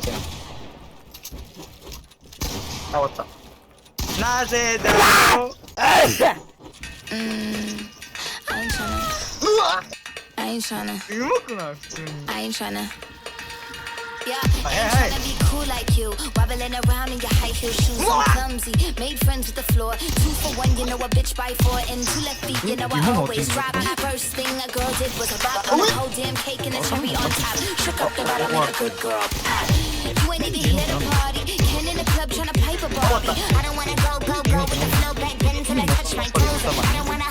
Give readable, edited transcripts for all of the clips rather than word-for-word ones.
終わった。なぜだろう。うわ。うまくない普通に。Yeah, ain't tryna be cool like you. Wobbling around in your high heel shoes, so clumsy. Made friends with the floor. 2 for 1, you know a bitch by 4. And 2 left feet, you know I always drop. First thing a girl did was a bop on the whole damn cake and the cherry on top. Shook up the bottom and a good girl pop. You ain't even here to party. Ken in the club tryna pipe a Barbie. I don't wanna go with the flow back then until I touch my toes. I don't wanna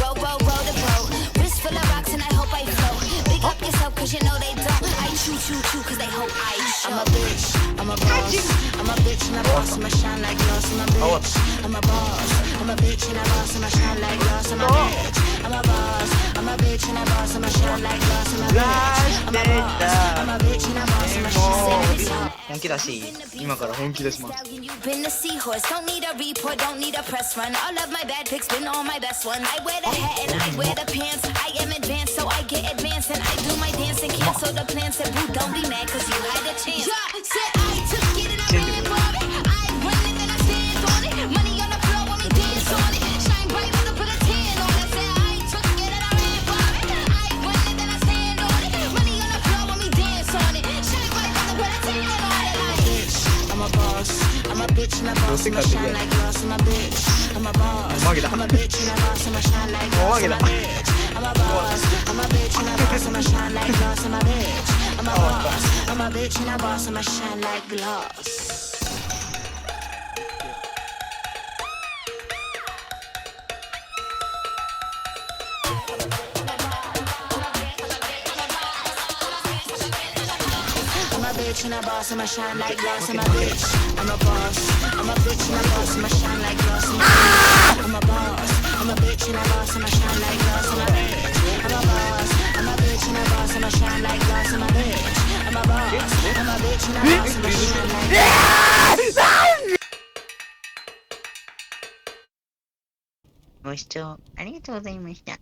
roll the boat. Wrist full of rocks and I hope I float. Big up yourself cause you know they don't. I chew cause they hope I show. I'm a bitch, I'm a boss. I'm a bitch and a boss, I'ma shine like glass. I'm a bitch, I'm a boss. I'm a bitch and a boss, I'ma shine like glass. I'm a bitch, I'm a boss. I'm a bitch and a boss, I'ma shine like glass. I'm a bitch, I'm a boss. I'm a bitch and a boss, I'ma shine like glass. 本気だし、今から本気出します。 Been the seahorse, don't need a report, don't need a press run. All of my bad pics been all my best one. I wear the hat and I wear the pants. I am advanced, so I get advanced and I do my dance and cancel the plans. Said boo, don't be mad, cause you had a chance. Yeah, said I took it and I ran for it. I win it and I stand on it. Money on the floor when we dance on it. Shine bright when I put a 10 on it. Said I took it and I ran for it. I win it and I stand on it. Money on the floor when we dance on it. Shine bright when I put a 10 on it. I'm a boss, I'm a bitch and a boss, I'ma shine like glass. I'm a bitch, I'm a boss, I'm a bitch and a boss, I'ma shine like glass. I'm a bitch, I'm a boss, I'm a bitch and a boss, I'ma shine like glass. I'm a bitch, I'm a boss, I'm a bitch and a boss, I'ma shine like glass. Bitch and a boss, I'ma shine like glass. I'm a bitch, I'm a boss. I'm a bitch and a boss, I'ma shine like glass. I'm a boss, I'm a bitch and a boss, I'ma shine like glass. I'm a bitch, I'm a boss. I'm a bitch and a boss, I'ma shine like glass. I'm a bitch, I'm a boss. I'm a bitch and a boss, I'ma shine like glass. ご視聴ありがとうございました。